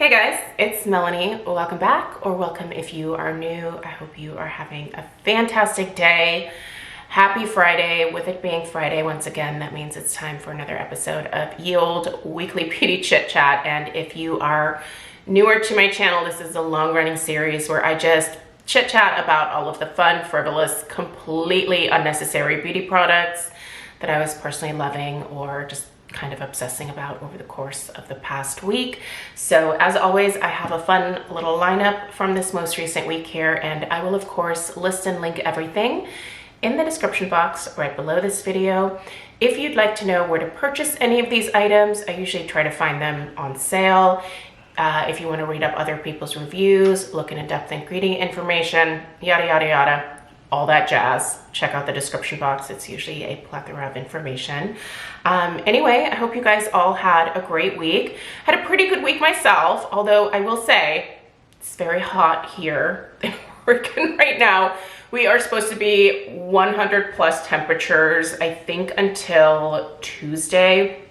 Hey guys, it's Melanie. Welcome back, or welcome if you are new. I hope you are having a fantastic day. Happy Friday. With it being Friday, once again, that means it's time for another episode of Ye Olde Weekly Beauty Chit Chat. And if you are newer to my channel, this is a long-running series where I just chit chat about all of the fun, frivolous, completely unnecessary beauty products that I was personally loving or just kind of obsessing about over the course of the past week. So as always, I have a fun little lineup from this most recent week here, and I will of course list and link everything in the description box right below this video. If you'd like to know where to purchase any of these items, I usually try to find them on sale. If you want to read up other people's reviews, look into in-depth ingredient information, yada yada yada, all that jazz, check out the description box. It's usually a plethora of information. Anyway, I hope you guys all had a great week. Had a pretty good week myself, although I will say it's very hot here in Oregon right now. We are supposed to be 100 plus temperatures, I think, until Tuesday.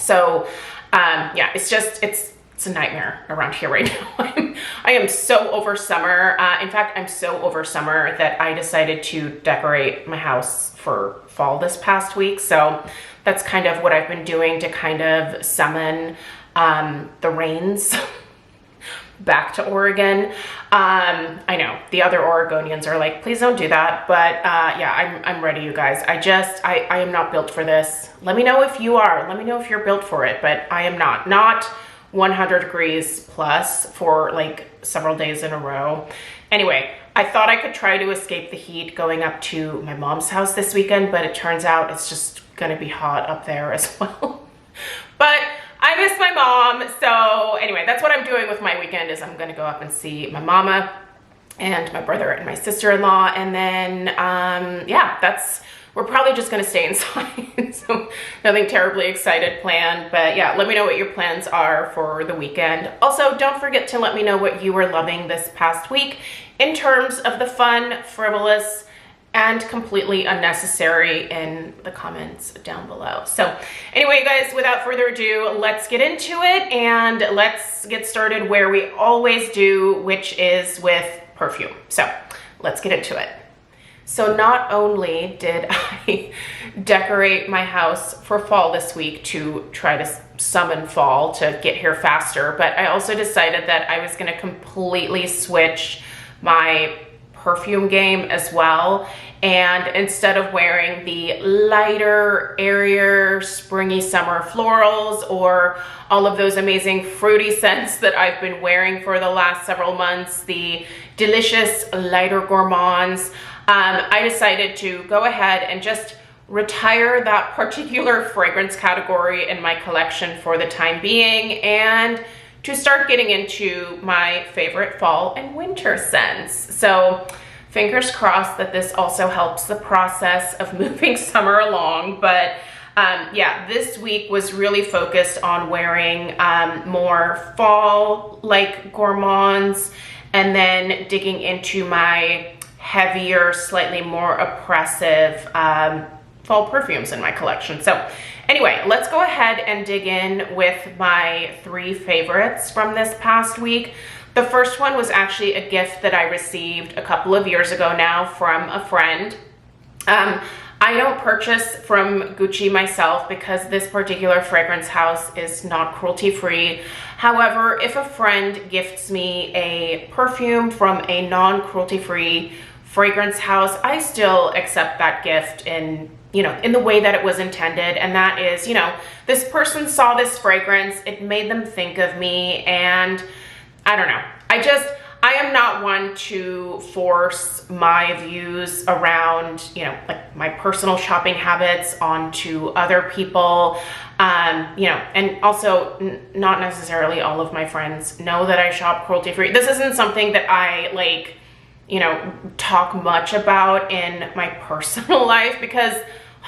So yeah, it's a nightmare around here right now. I am so over summer. In fact, I'm so over summer that I decided to decorate my house for fall this past week. So that's kind of what I've been doing to kind of summon the rains back to Oregon. I know the other Oregonians are like, please don't do that. But yeah, I'm ready, you guys. I am not built for this. Let me know if you are. Let me know if you're built for it, but I am not 100 degrees plus for like several days in a row. Anyway, I thought I could try to escape the heat going up to my mom's house this weekend, but it turns out it's just gonna be hot up there as well. But I miss my mom. So anyway, that's what I'm doing with my weekend, is I'm gonna go up and see my mama and my brother and my sister-in-law. And then yeah, we're probably just gonna stay inside. So nothing terribly excited planned, but yeah, let me know what your plans are for the weekend. Also, don't forget to let me know what you were loving this past week in terms of the fun, frivolous, and completely unnecessary in the comments down below. So anyway, guys, without further ado, let's get into it, and let's get started where we always do, which is with perfume. So let's get into it. So not only did I decorate my house for fall this week to try to summon fall to get here faster, but I also decided that I was gonna completely switch my perfume game as well. And instead of wearing the lighter, airier, springy summer florals or all of those amazing fruity scents that I've been wearing for the last several months, the delicious lighter gourmands, I decided to go ahead and just retire that particular fragrance category in my collection for the time being, and to start getting into my favorite fall and winter scents. So fingers crossed that this also helps the process of moving summer along. But yeah, this week was really focused on wearing more fall-like gourmands, and then digging into my heavier, slightly more oppressive fall perfumes in my collection. So anyway, let's go ahead and dig in with my three favorites from this past week. The first one was actually a gift that I received a couple of years ago now from a friend. I don't purchase from Gucci myself because this particular fragrance house is not cruelty-free. However, if a friend gifts me a perfume from a non-cruelty-free fragrance house, I still accept that gift in the way that it was intended. And that is, this person saw this fragrance, it made them think of me, and I don't know. I am not one to force my views around, like my personal shopping habits onto other people. And also not necessarily all of my friends know that I shop cruelty-free. This isn't something that I talk much about in my personal life, because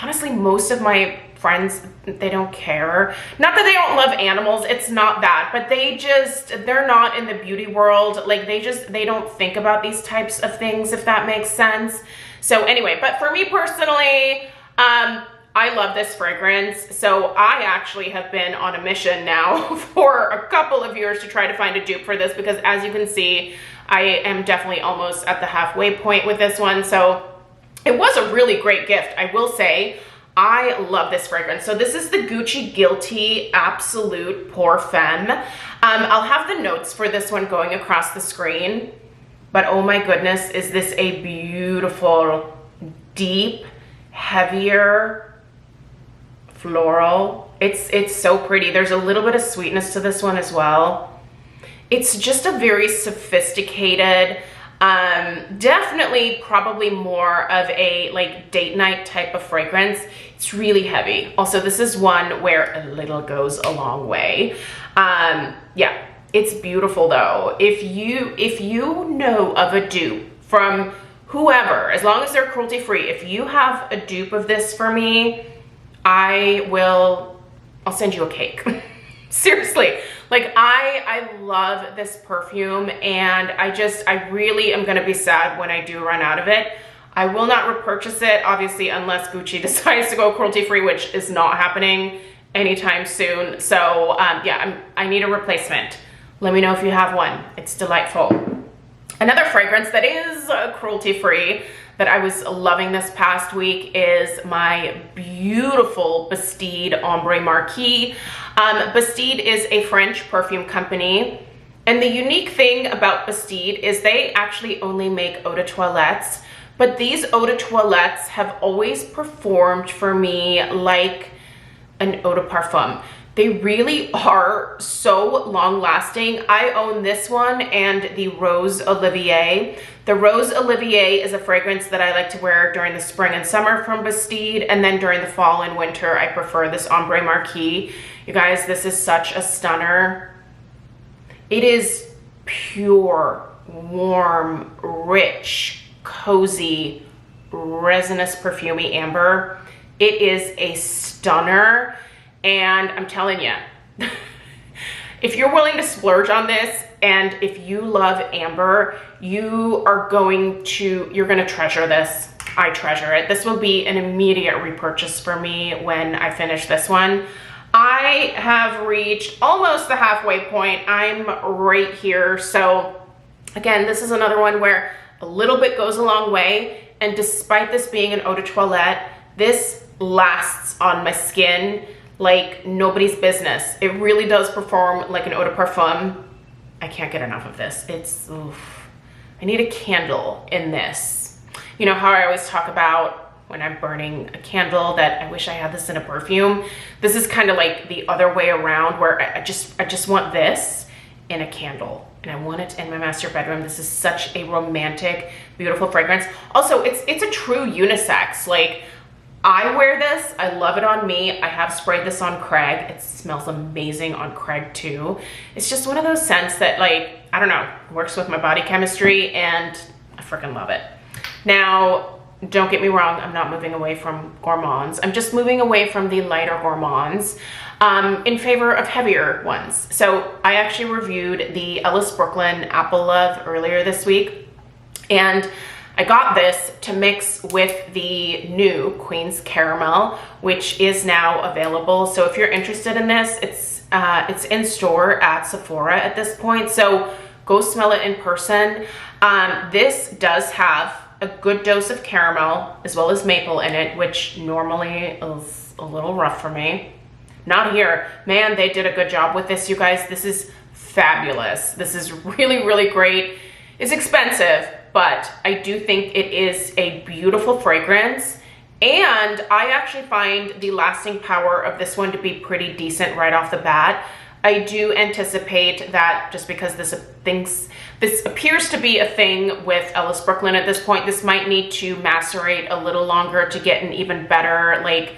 honestly, most of my friends, they don't care. Not that they don't love animals, it's not that, but they're not in the beauty world. Like they don't think about these types of things, if that makes sense. So anyway, but for me personally, I love this fragrance. So I actually have been on a mission now for a couple of years to try to find a dupe for this, because as you can see, I am definitely almost at the halfway point with this one. So it was a really great gift, I will say. I love this fragrance. So this is the Gucci Guilty Absolute Pour Femme. I'll have the notes for this one going across the screen, but oh my goodness, is this a beautiful, deep, heavier floral. It's so pretty. There's a little bit of sweetness to this one as well. It's just a very sophisticated, definitely probably more of a like date night type of fragrance. It's really heavy. Also, this is one where a little goes a long way. Yeah, it's beautiful though. If you know of a dupe from whoever, as long as they're cruelty free, if you have a dupe of this for me, I'll send you a cake. Seriously. Like I love this perfume, and I really am gonna be sad when I do run out of it. I will not repurchase it, obviously, unless Gucci decides to go cruelty free, which is not happening anytime soon. So yeah, I need a replacement. Let me know if you have one. It's delightful. Another fragrance that is cruelty free that I was loving this past week is my beautiful Bastide Ombre Marquee. Bastide is a French perfume company, and the unique thing about Bastide is they actually only make eau de toilettes, but these eau de toilettes have always performed for me like an eau de parfum. They really are so long lasting. I own this one and the Rose Olivier. The Rose Olivier is a fragrance that I like to wear during the spring and summer from Bastide, and then during the fall and winter, I prefer this Ombre Marquee. You guys, this is such a stunner. It is pure, warm, rich, cozy, resinous, perfumey amber. It is a stunner. And I'm telling you, if you're willing to splurge on this, and if you love amber, you're gonna treasure this. I treasure it. This will be an immediate repurchase for me when I finish this one. I have reached almost the halfway point. I'm right here. So again, this is another one where a little bit goes a long way. And despite this being an eau de toilette, this lasts on my skin like nobody's business. It really does perform like an eau de parfum. I can't get enough of this. Oof. I need a candle in this. You know how I always talk about when I'm burning a candle that I wish I had this in a perfume? This is kind of like the other way around, where I just want this in a candle, and I want it in my master bedroom. This is such a romantic, beautiful fragrance. Also, it's a true unisex. Like, I wear this, I love it on me. I have sprayed this on Craig. It smells amazing on Craig too. It's just one of those scents that, like, I don't know, works with my body chemistry, and I freaking love it. Now, don't get me wrong, I'm not moving away from gourmands. I'm just moving away from the lighter gourmands in favor of heavier ones. So I actually reviewed the Ellis Brooklyn Apple Love earlier this week, and I got this to mix with the new Queen's Caramel, which is now available. So if you're interested in this, it's in store at Sephora at this point. So go smell it in person. This does have a good dose of caramel as well as maple in it, which normally is a little rough for me. Not here. Man, they did a good job with this, you guys. This is fabulous. This is really, really great. It's expensive, but I do think it is a beautiful fragrance, and I actually find the lasting power of this one to be pretty decent right off the bat. I do anticipate that just because this appears to be a thing with Ellis Brooklyn at this point, this might need to macerate a little longer to get an even better, like,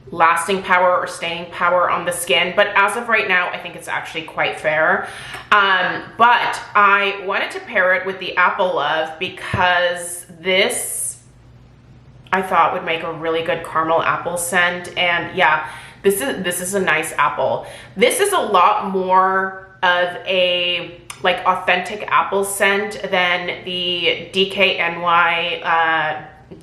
lasting power or staying power on the skin. But as of right now, I think it's actually quite fair. But I wanted to pair it with the Apple Love because this, I thought, would make a really good caramel apple scent. And yeah, this is a nice apple. This is a lot more of a like authentic apple scent than the DKNY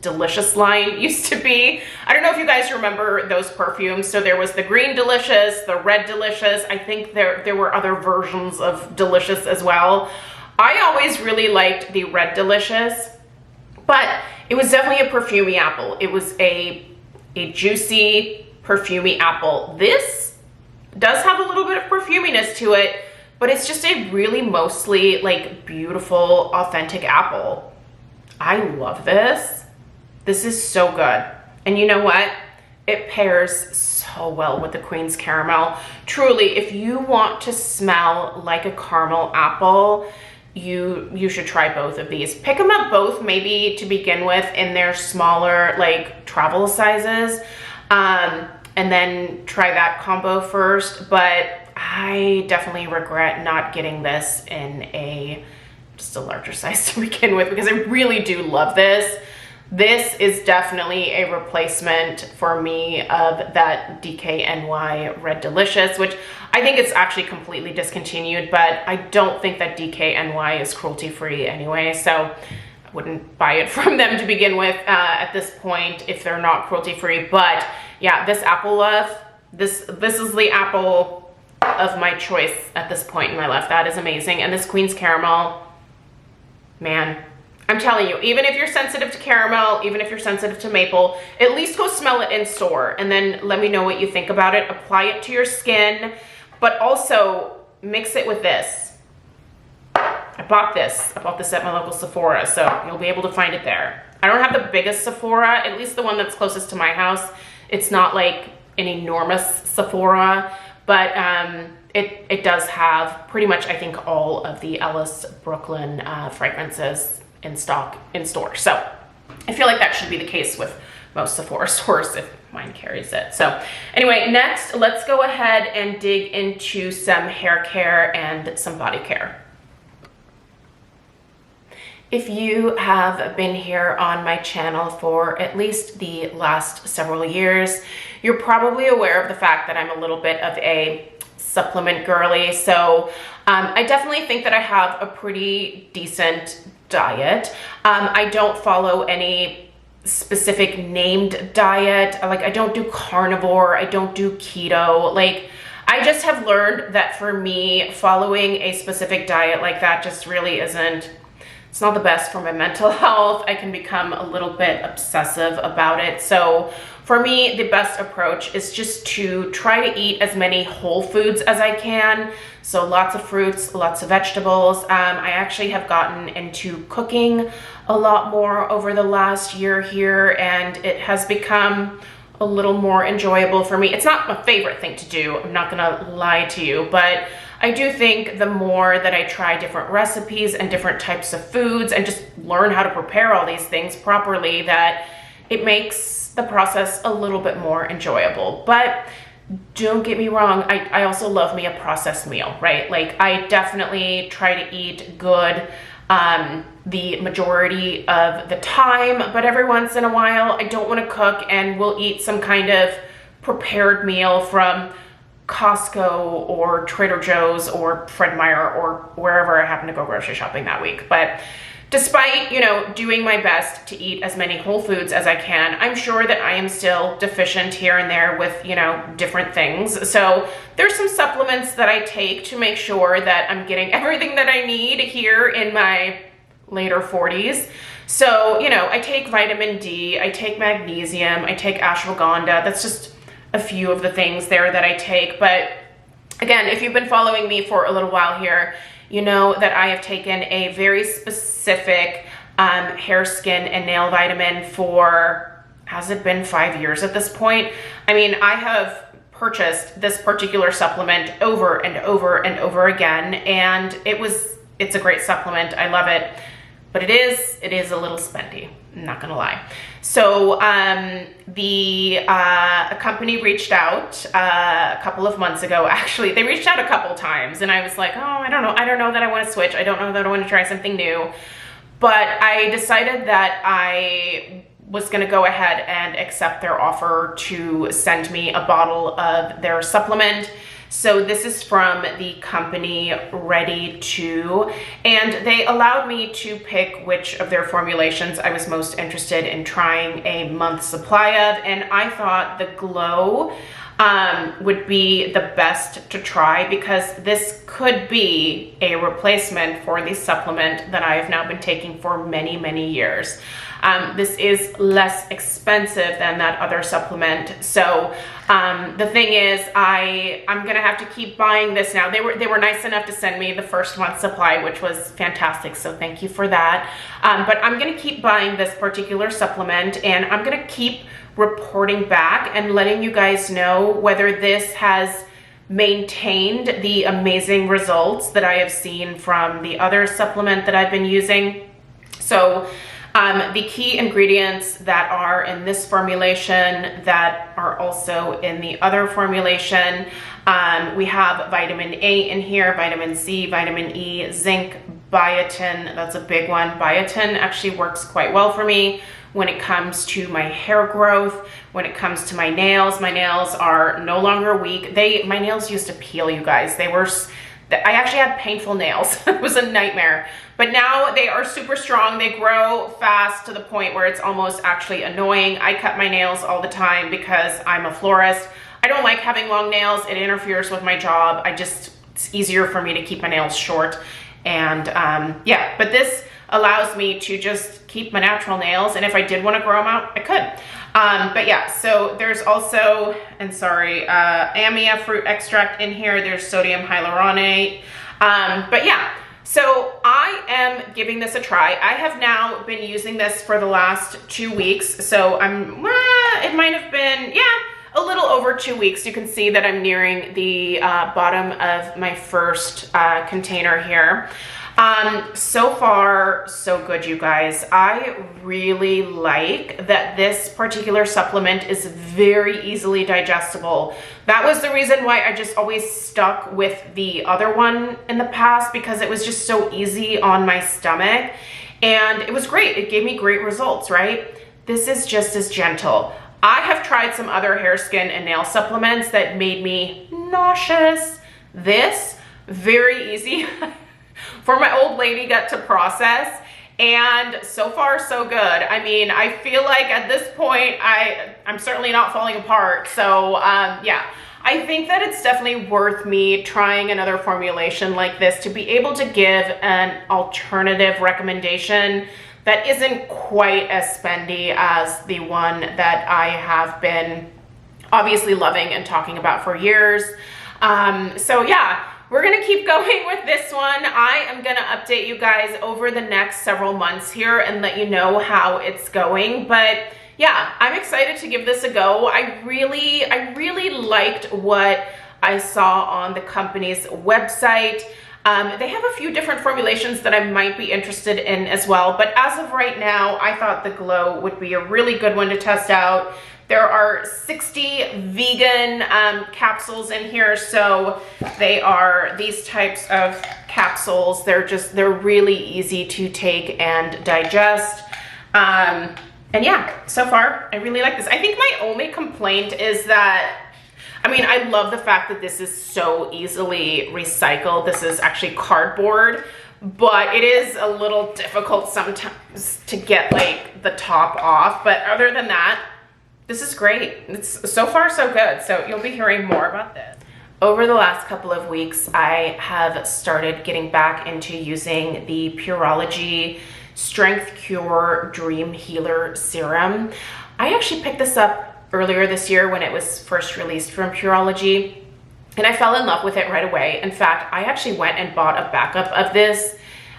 Delicious line used to be. I don't know if you guys remember those perfumes. So there was the green Delicious, the red Delicious. I think there were other versions of Delicious as well. I always really liked the red Delicious, but it was definitely a perfumey apple. It was a juicy, perfumey apple. This does have a little bit of perfuminess to it, but it's just a really mostly like beautiful, authentic apple. I love this. This is so good. And you know what? It pairs so well with the Queen's Caramel. Truly, if you want to smell like a caramel apple, you should try both of these. Pick them up both maybe to begin with in their smaller like travel sizes, and then try that combo first. But I definitely regret not getting this in just a larger size to begin with, because I really do love this. This is definitely a replacement for me of that DKNY Red Delicious, which I think it's actually completely discontinued, but I don't think that DKNY is cruelty-free anyway, so I wouldn't buy it from them to begin with at this point if they're not cruelty-free. But yeah, this apple love, this is the apple of my choice at this point in my life. That is amazing. And this Queen's Caramel, man, I'm telling you, even if you're sensitive to caramel, even if you're sensitive to maple, at least go smell it in store and then let me know what you think about it. Apply it to your skin, but also mix it with this. I bought this at my local Sephora, so you'll be able to find it there. I don't have the biggest Sephora, at least the one that's closest to my house. It's not like an enormous Sephora, but it does have pretty much, I think, all of the Ellis Brooklyn fragrances in stock in store. So I feel like that should be the case with most Sephora stores if mine carries it. So anyway, next let's go ahead and dig into some hair care and some body care. If you have been here on my channel for at least the last several years, you're probably aware of the fact that I'm a little bit of a supplement girly. So I definitely think that I have a pretty decent diet. I don't follow any specific named diet. Like, I don't do carnivore, I don't do keto. Like, I just have learned that for me, following a specific diet like that just really isn't, it's not the best for my mental health. I can become a little bit obsessive about it. So for me, the best approach is just to try to eat as many whole foods as I can. So lots of fruits, lots of vegetables. I actually have gotten into cooking a lot more over the last year here, and it has become a little more enjoyable for me. It's not my favorite thing to do, I'm not gonna lie to you, but I do think the more that I try different recipes and different types of foods and just learn how to prepare all these things properly, that it makes the process a little bit more enjoyable. But don't get me wrong, I also love me a processed meal, right? Like, I definitely try to eat good the majority of the time, but every once in a while I don't want to cook and we'll eat some kind of prepared meal from Costco or Trader Joe's or Fred Meyer or wherever I happen to go grocery shopping that week. But despite, you know, doing my best to eat as many whole foods as I can, I'm sure that I am still deficient here and there with, you know, different things. So there's some supplements that I take to make sure that I'm getting everything that I need here in my later 40s. So, you know, I take vitamin D, I take magnesium, I take ashwagandha. That's just a few of the things there that I take. But again, if you've been following me for a little while here, you know that I have taken a very specific hair, skin, and nail vitamin for, has it been 5 years at this point? I mean, I have purchased this particular supplement over and over and over again, and it's a great supplement. I love it, but it is a little spendy, I'm not gonna lie. So a company reached out a couple of months ago. Actually, they reached out a couple times, and I was like, oh, I don't know that I want to switch. I don't know that I want to try something new. But I decided that I was going to go ahead and accept their offer to send me a bottle of their supplement. So this is from the company Ready To, and they allowed me to pick which of their formulations I was most interested in trying a month supply of, and I thought the Glow would be the best to try because this could be a replacement for the supplement that I have now been taking for many, many years. This is less expensive than that other supplement. So the thing is, I'm gonna have to keep buying this now. They were nice enough to send me the first month's supply, which was fantastic. So thank you for that. But I'm gonna keep buying this particular supplement, and I'm gonna keep reporting back and letting you guys know whether this has maintained the amazing results that I have seen from the other supplement that I've been using. So the key ingredients that are in this formulation that are also in the other formulation, we have vitamin A in here, vitamin C, vitamin E, zinc, biotin. That's a big one. Biotin actually works quite well for me when it comes to my hair growth, when it comes to my nails. My nails are no longer weak. My nails used to peel, you guys. I actually had painful nails. It was a nightmare. But now they are super strong. They grow fast to the point where it's almost actually annoying. I cut my nails all the time because I'm a florist. I don't like having long nails. It interferes with my job. It's easier for me to keep my nails short. And yeah, but this allows me to just keep my natural nails, and if I did want to grow them out, I could. But yeah, so there's also, amia fruit extract in here. There's sodium hyaluronate. But yeah, so I am giving this a try. I have now been using this for the last 2 weeks. So it might have been, a little over 2 weeks. You can see that I'm nearing the bottom of my first container here. So far, so good, you guys. I really like that this particular supplement is very easily digestible. That was the reason why I just always stuck with the other one in the past, because it was just so easy on my stomach, and it was great. It gave me great results, right? This is just as gentle. I have tried some other hair, skin, and nail supplements that made me nauseous. This, very easy for my old lady gut to process, and so far so good. I mean, I feel like at this point I'm certainly not falling apart. So yeah, I think that it's definitely worth me trying another formulation like this to be able to give an alternative recommendation that isn't quite as spendy as the one that I have been obviously loving and talking about for years. So yeah, we're gonna keep going with this one. I am gonna update you guys over the next several months here and let you know how it's going. But yeah, I'm excited to give this a go. I really liked what I saw on the company's website. They have a few different formulations that I might be interested in as well. But as of right now, I thought the Glow would be a really good one to test out. There are 60 vegan capsules in here, so they are these types of capsules. They're really easy to take and digest. And yeah, so far I really like this. I think my only complaint is that, I mean, I love the fact that this is so easily recycled. This is actually cardboard, but it is a little difficult sometimes to get like the top off. But other than that, this is great. It's so far so good. So you'll be hearing more about this. Over the last couple of weeks, I have started getting back into using the Pureology Strength Cure Dream Healer Serum. I actually picked this up earlier this year when it was first released from Pureology, and I fell in love with it right away. In fact, I actually went and bought a backup of this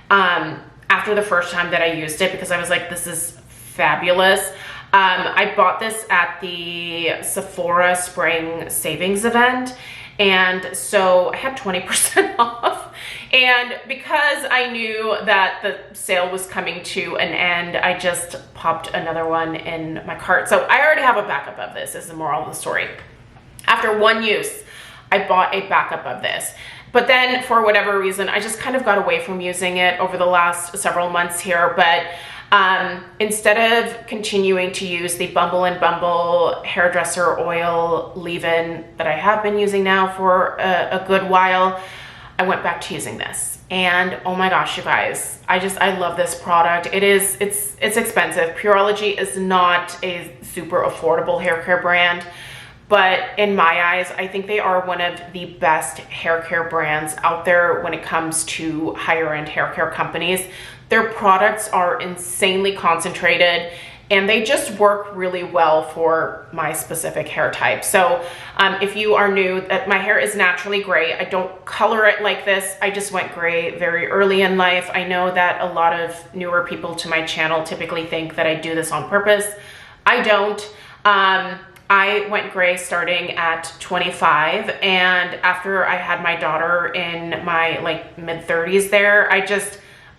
after the first time that I used it, because I was like, this is fabulous. I bought this at the Sephora Spring Savings event, and so I had 20% off. And because I knew that the sale was coming to an end, I just popped another one in my cart. So I already have a backup of this, is the moral of the story. After one use, I bought a backup of this. But then for whatever reason, I just kind of got away from using it over the last several months here. But Instead of continuing to use the Bumble and Bumble hairdresser oil leave-in that I have been using now for a good while, I went back to using this. And oh my gosh, you guys, I love this product. It's expensive. Pureology is not a super affordable hair care brand, but in my eyes, I think they are one of the best hair care brands out there when it comes to higher end hair care companies. Their products are insanely concentrated and they just work really well for my specific hair type. So if you are new, my hair is naturally gray. I don't color it like this. I just went gray very early in life. I know that a lot of newer people to my channel typically think that I do this on purpose. I don't. I went gray starting at 25, and after I had my daughter in my like mid-30s there, I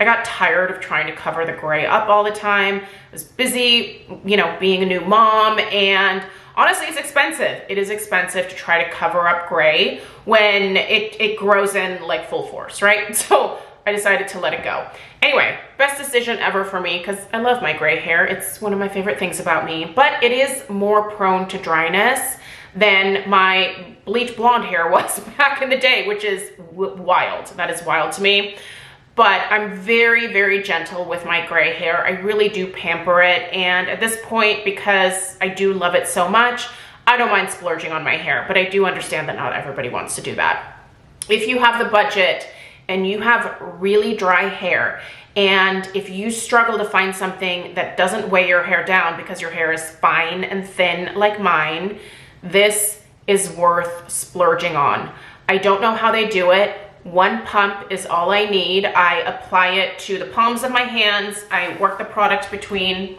got tired of trying to cover the gray up all the time. I was busy, you know, being a new mom, and honestly, it's expensive. It is expensive to try to cover up gray when it grows in like full force, right? So I decided to let it go. Anyway, best decision ever for me because I love my gray hair. It's one of my favorite things about me, but it is more prone to dryness than my bleach blonde hair was back in the day, which is wild. That is wild to me. But I'm very, very gentle with my gray hair. I really do pamper it. And at this point, because I do love it so much, I don't mind splurging on my hair, but I do understand that not everybody wants to do that. If you have the budget and you have really dry hair, and if you struggle to find something that doesn't weigh your hair down because your hair is fine and thin like mine, this is worth splurging on. I don't know how they do it. One pump is all I need. I apply it to the palms of my hands. I work the product between,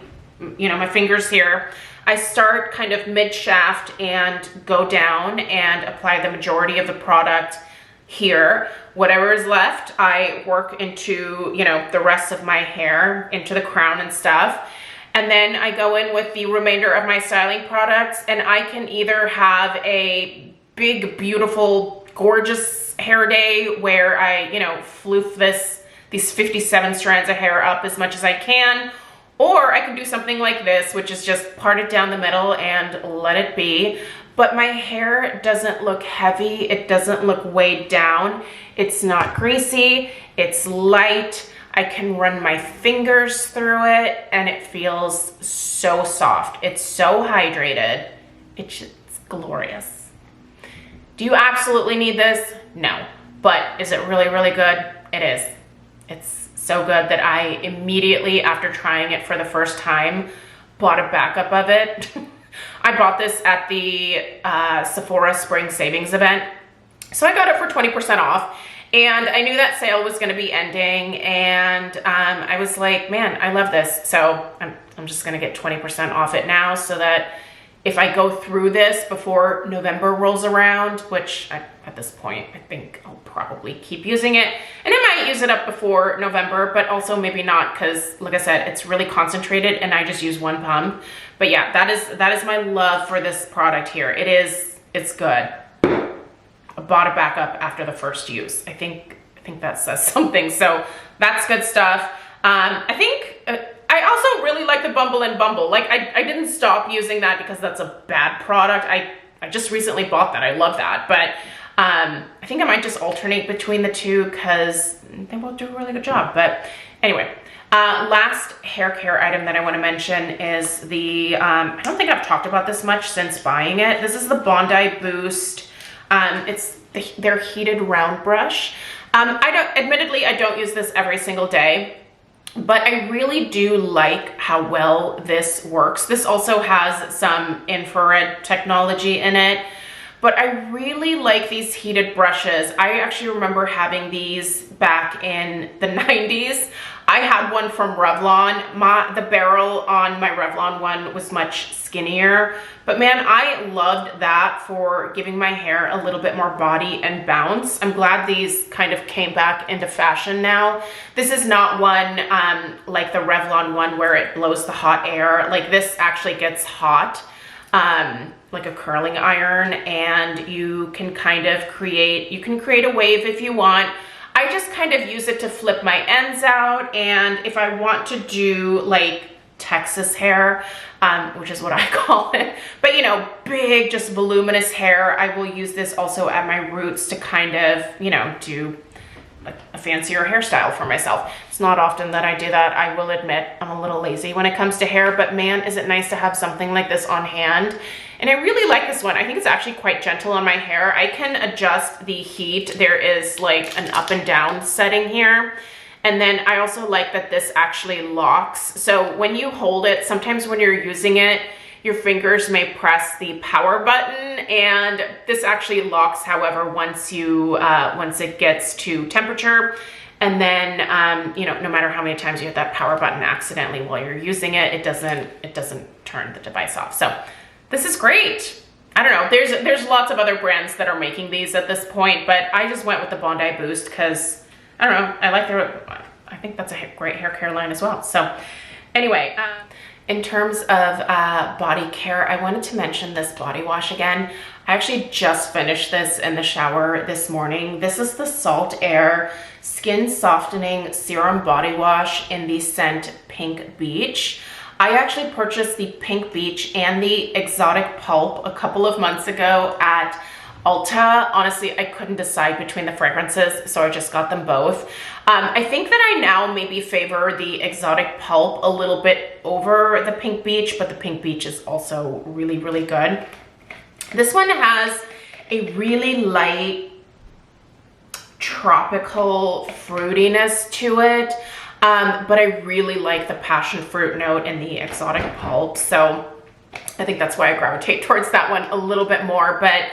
you know, my fingers here. I start kind of mid-shaft and go down and apply the majority of the product here. Whatever is left, I work into, you know, the rest of my hair, into the crown and stuff. And then I go in with the remainder of my styling products, and I can either have a big, beautiful, gorgeous hair day where I, you know, floof these 57 strands of hair up as much as I can, or I can do something like this, which is just part it down the middle and let it be. But my hair doesn't look heavy. It doesn't look weighed down. It's not greasy. It's light. I can run my fingers through it and it feels so soft. It's so hydrated. It's glorious. Do you absolutely need this? No. But is it really, really good? It is. It's so good that I immediately, after trying it for the first time, bought a backup of it. I bought this at the Sephora Spring Savings event. So I got it for 20% off. And I knew that sale was going to be ending. And I was like, man, I love this. So I'm just going to get 20% off it now so that if I go through this before November rolls around, which at this point, I think I'll probably keep using it. And I might use it up before November, but also maybe not because, like I said, it's really concentrated and I just use one pump. But yeah, that is my love for this product here. It's good. I bought a backup after the first use. I think that says something. So that's good stuff. I think I also really like the Bumble and Bumble. Like I didn't stop using that because that's a bad product. I just recently bought that. I love that. But I think I might just alternate between the two because they both do a really good job. But anyway, last hair care item that I want to mention is the, I don't think I've talked about this much since buying it. This is the Bondi Boost. It's their heated round brush. Admittedly, I don't use this every single day, but I really do like how well this works. This also has some infrared technology in it, but I really like these heated brushes. I actually remember having these back in the 90s. I had one from Revlon. The barrel on my Revlon one was much skinnier, but man, I loved that for giving my hair a little bit more body and bounce. I'm glad these kind of came back into fashion now. This is not one like the Revlon one where it blows the hot air. Like this actually gets hot, like a curling iron, and you can kind of create a wave if you want. I just kind of use it to flip my ends out. And if I want to do like Texas hair, which is what I call it, but you know, big, just voluminous hair, I will use this also at my roots to kind of, you know, do a fancier hairstyle for myself. It's not often that I do that. I will admit I'm a little lazy when it comes to hair, but man, is it nice to have something like this on hand. And I really like this one. I think it's actually quite gentle on my hair. I can adjust the heat. There is like an up and down setting here. And then I also like that this actually locks. So when you hold it, sometimes when you're using it, your fingers may press the power button, and this actually locks, however, once it gets to temperature. And then, you know, no matter how many times you hit that power button accidentally while you're using it, it doesn't turn the device off. So this is great. I don't know, there's lots of other brands that are making these at this point, but I just went with the Bondi Boost because, I don't know, I think that's a great hair care line as well. So anyway, in terms of body care, I wanted to mention this body wash again. I actually just finished this in the shower this morning. This is the Salt Air Skin Softening Serum Body Wash in the scent Pink Beach. I actually purchased the Pink Beach and the Exotic Pulp a couple of months ago at Ulta. Honestly, I couldn't decide between the fragrances, so I just got them both. I think that I now maybe favor the Exotic Pulp a little bit over the Pink Beach, but the Pink Beach is also really, really good. This one has a really light tropical fruitiness to it, but I really like the passion fruit note in the Exotic Pulp, so I think that's why I gravitate towards that one a little bit more. But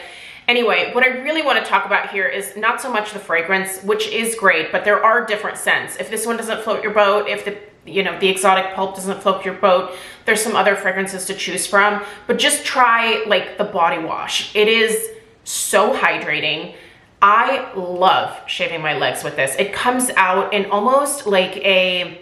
anyway, what I really want to talk about here is not so much the fragrance, which is great, but there are different scents. If this one doesn't float your boat, if the Exotic Pulp doesn't float your boat, there's some other fragrances to choose from, but just try like the body wash. It is so hydrating. I love shaving my legs with this. It comes out in almost like a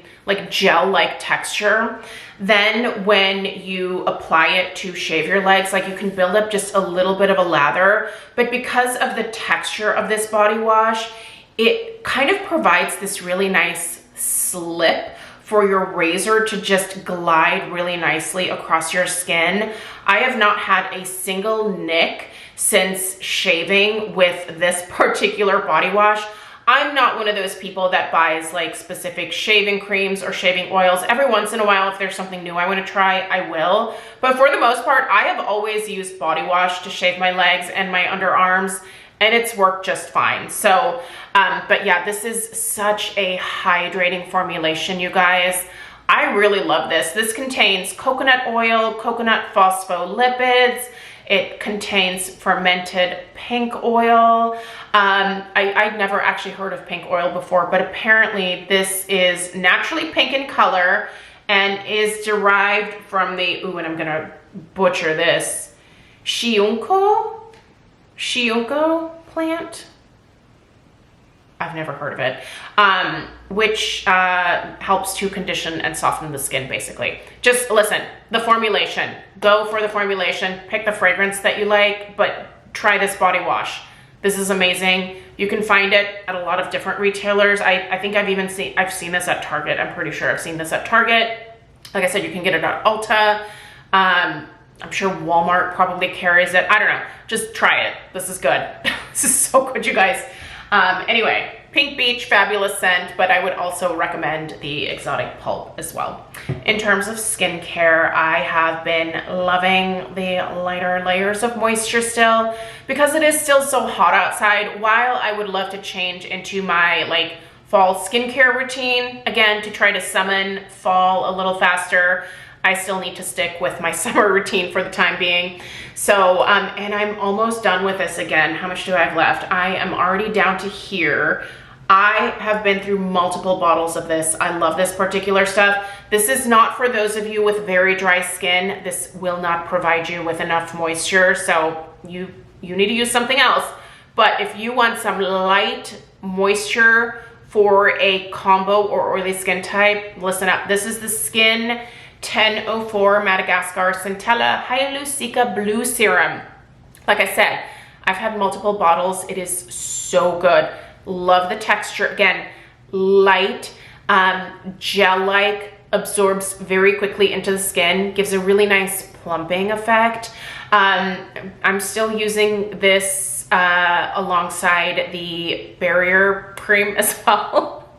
gel-like texture. Then when you apply it to shave your legs, like you can build up just a little bit of a lather, but because of the texture of this body wash, it kind of provides this really nice slip for your razor to just glide really nicely across your skin. I have not had a single nick since shaving with this particular body wash. I'm not one of those people that buys like specific shaving creams or shaving oils. Every once in a while, if there's something new I want to try, I will. But for the most part, I have always used body wash to shave my legs and my underarms, and it's worked just fine. So, but yeah, this is such a hydrating formulation, you guys. I really love this. This contains coconut oil, coconut phospholipids. It contains fermented pink oil. I'd never actually heard of pink oil before, but apparently this is naturally pink in color and is derived from the, and I'm gonna butcher this, Shiunko plant. I've never heard of it, which helps to condition and soften the skin, basically. Just listen, the formulation, go for the formulation, pick the fragrance that you like, but try this body wash. This is amazing. You can find it at a lot of different retailers. I think I've seen this at Target. I'm pretty sure I've seen this at Target. Like I said, you can get it at Ulta. I'm sure Walmart probably carries it. I don't know, just try it. This is good. This is so good, you guys. Anyway, Pink Beach, fabulous scent, but I would also recommend the Exotic Pulp as well. In terms of skincare, I have been loving the lighter layers of moisture still because it is still so hot outside. While I would love to change into my like fall skincare routine, again, to try to summon fall a little faster, I still need to stick with my summer routine for the time being. So, and I'm almost done with this again. How much do I have left? I am already down to here. I have been through multiple bottles of this. I love this particular stuff. This is not for those of you with very dry skin. This will not provide you with enough moisture, so you need to use something else. But if you want some light moisture for a combo or oily skin type, listen up. This is the Skin 1004 Madagascar Centella Hyaluronic Blue Serum. Like I said, I've had multiple bottles. It is so good. Love the texture. Again, light, gel-like, absorbs very quickly into the skin, gives a really nice plumping effect. I'm still using this alongside the barrier cream as well.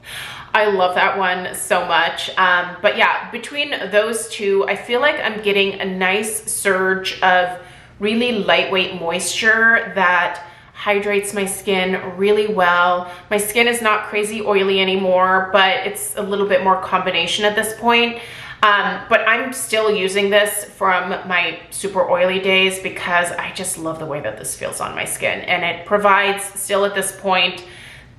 I love that one so much. But yeah, between those two, I feel like I'm getting a nice surge of really lightweight moisture that hydrates my skin really well. My skin is not crazy oily anymore, but it's a little bit more combination at this point. But I'm still using this from my super oily days because I just love the way that this feels on my skin, and it provides still at this point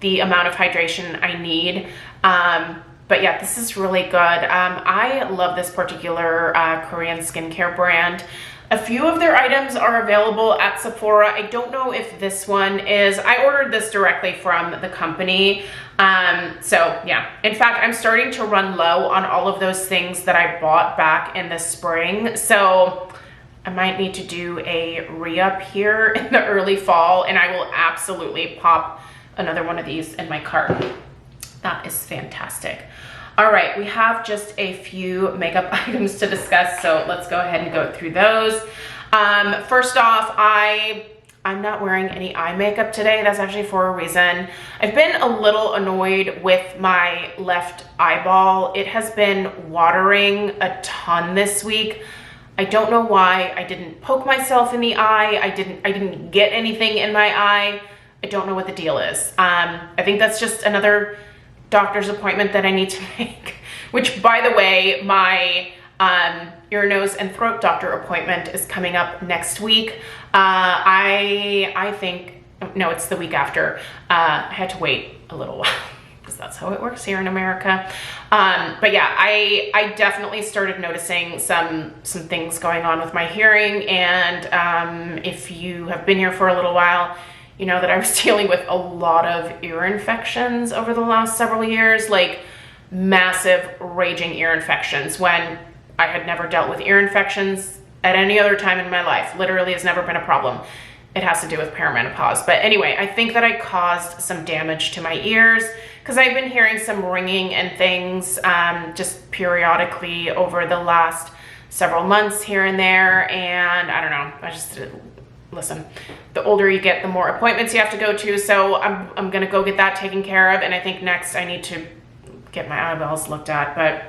the amount of hydration I need. But yeah, this is really good. I love this particular Korean skincare brand. A few of their items are available at Sephora. I don't know if this one is. I ordered this directly from the company. So yeah, in fact, I'm starting to run low on all of those things that I bought back in the spring. So I might need to do a re-up here in the early fall, and I will absolutely pop another one of these in my cart. That is fantastic. All right, we have just a few makeup items to discuss, so let's go ahead and go through those. First off, I'm not wearing any eye makeup today. That's actually for a reason. I've been a little annoyed with my left eyeball. It has been watering a ton this week. I don't know why. I didn't poke myself in the eye. I didn't get anything in my eye. I don't know what the deal is. I think that's just another doctor's appointment that I need to make, which, by the way, my ear, nose, and throat doctor appointment is coming up next week. I think, no, it's the week after. I had to wait a little while because that's how it works here in America. But yeah, I definitely started noticing some things going on with my hearing, and if you have been here for a little while, you know that I was dealing with a lot of ear infections over the last several years, like massive raging ear infections, when I had never dealt with ear infections at any other time in my life. Literally has never been a problem. It has to do with perimenopause. But anyway, I think that I caused some damage to my ears because I've been hearing some ringing and things just periodically over the last several months here and there. And I don't know, listen, the older you get, the more appointments you have to go to. So I'm gonna go get that taken care of. And I think next I need to get my eyeballs looked at. But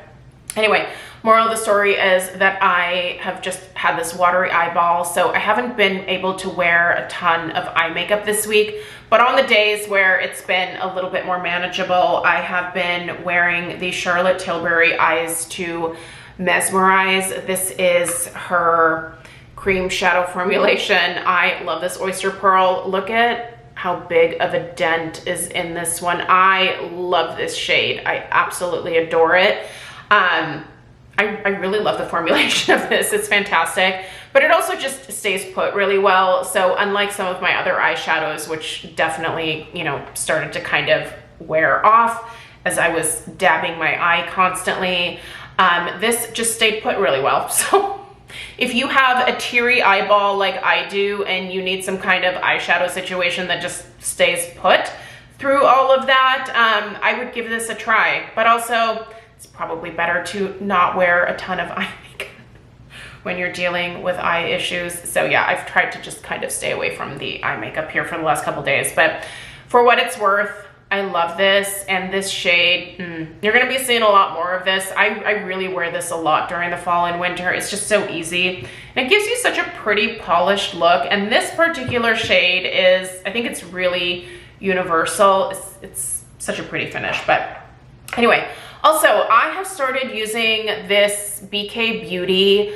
anyway, moral of the story is that I have just had this watery eyeball. So I haven't been able to wear a ton of eye makeup this week. But on the days where it's been a little bit more manageable, I have been wearing the Charlotte Tilbury Eyes to Mesmerize. This is her cream shadow formulation. I love this oyster pearl. Look at how big of a dent is in this one. I love this shade. I absolutely adore it. I really love the formulation of this. It's fantastic, but it also just stays put really well. So unlike some of my other eyeshadows, which definitely, you know, started to kind of wear off as I was dabbing my eye constantly, this just stayed put really well. So if you have a teary eyeball like I do and you need some kind of eyeshadow situation that just stays put through all of that, I would give this a try. But also, it's probably better to not wear a ton of eye makeup when you're dealing with eye issues. So yeah, I've tried to just kind of stay away from the eye makeup here for the last couple days. But for what it's worth, I love this, and this shade, you're gonna be seeing a lot more of this. I really wear this a lot during the fall and winter. It's just so easy. And it gives you such a pretty polished look. And this particular shade is, I think it's really universal. It's such a pretty finish. But anyway, also I have started using this BK Beauty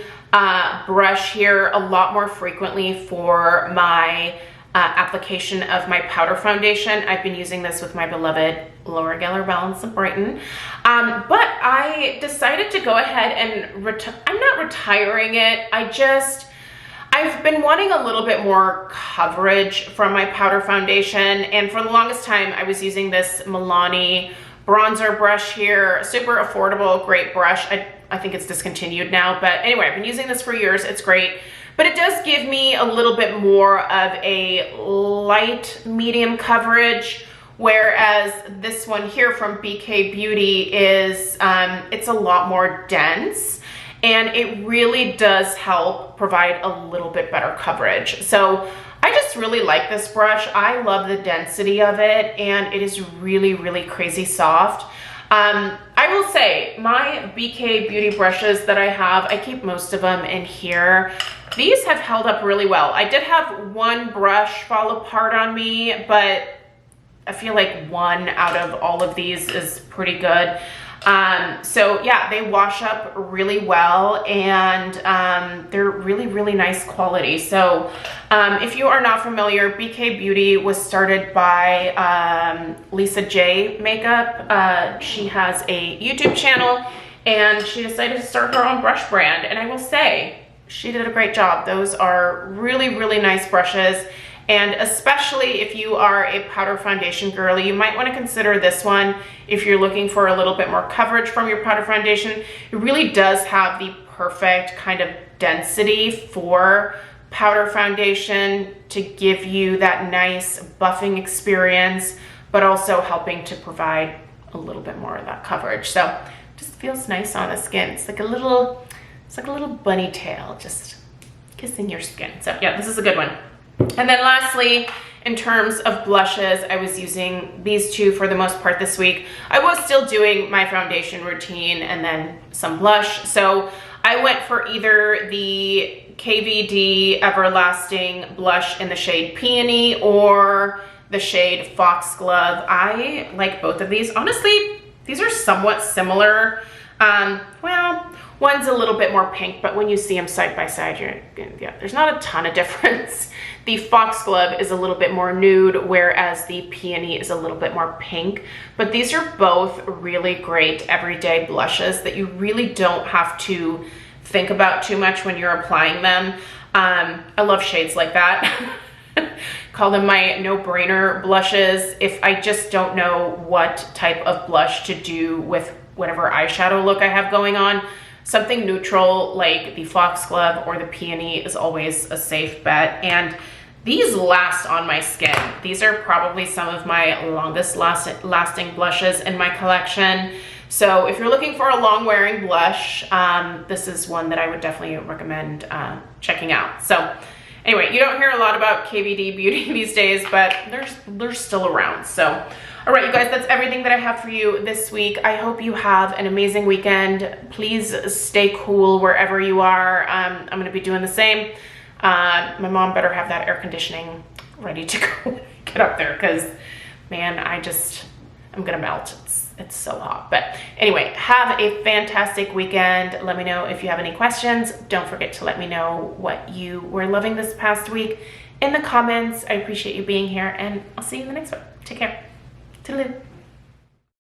brush here a lot more frequently for my application of my powder foundation. I've been using this with my beloved Laura Geller Balance of Brighton. But I decided to go ahead and I'm not retiring it. I've been wanting a little bit more coverage from my powder foundation. And for the longest time, I was using this Milani bronzer brush here. Super affordable, great brush. I think it's discontinued now. But anyway, I've been using this for years. It's great. But it does give me a little bit more of a light medium coverage Whereas this one here from BK Beauty is, it's a lot more dense, and it really does help provide a little bit better coverage. So I just really like this brush. I love the density of it, and it is really, really crazy soft. I will say my BK Beauty brushes that I have, I keep most of them in here. These have held up really well. I did have one brush fall apart on me, but I feel like one out of all of these is pretty good. So yeah, they wash up really well, and they're really, really nice quality. So if you are not familiar, BK Beauty was started by Lisa J Makeup. She has a YouTube channel, and she decided to start her own brush brand. And I will say, she did a great job. Those are really, really nice brushes. And especially if you are a powder foundation girly, you might want to consider this one if you're looking for a little bit more coverage from your powder foundation. It really does have the perfect kind of density for powder foundation to give you that nice buffing experience, but also helping to provide a little bit more of that coverage. So it just feels nice on the skin. It's like a little bunny tail just kissing your skin. So yeah, this is a good one. And then lastly, in terms of blushes, I was using these two for the most part this week. I was still doing my foundation routine and then some blush. So I went for either the KVD Everlasting blush in the shade Peony or the shade Foxglove. I like both of these. Honestly, these are somewhat similar. Well, one's a little bit more pink, but when you see them side by side, yeah, there's not a ton of difference. The Foxglove is a little bit more nude, whereas the Peony is a little bit more pink. But these are both really great everyday blushes that you really don't have to think about too much when you're applying them. I love shades like that. Call them my no-brainer blushes. If I just don't know what type of blush to do with whatever eyeshadow look I have going on, something neutral like the Foxglove or the Peony is always a safe bet. And these last on my skin. These are probably some of my longest lasting blushes in my collection. So if you're looking for a long wearing blush, this is one that I would definitely recommend checking out. So anyway, you don't hear a lot about KVD Beauty these days, but they're still around. So all right, you guys, that's everything that I have for you this week. I hope you have an amazing weekend. Please stay cool wherever you are. I'm gonna be doing the same. My mom better have that air conditioning ready to go get up there, because man, I'm gonna melt. It's so hot. But anyway, have a fantastic weekend. Let me know if you have any questions. Don't forget to let me know what you were loving this past week in the comments. I appreciate you being here, and I'll see you in the next one. Take care. Toodaloo.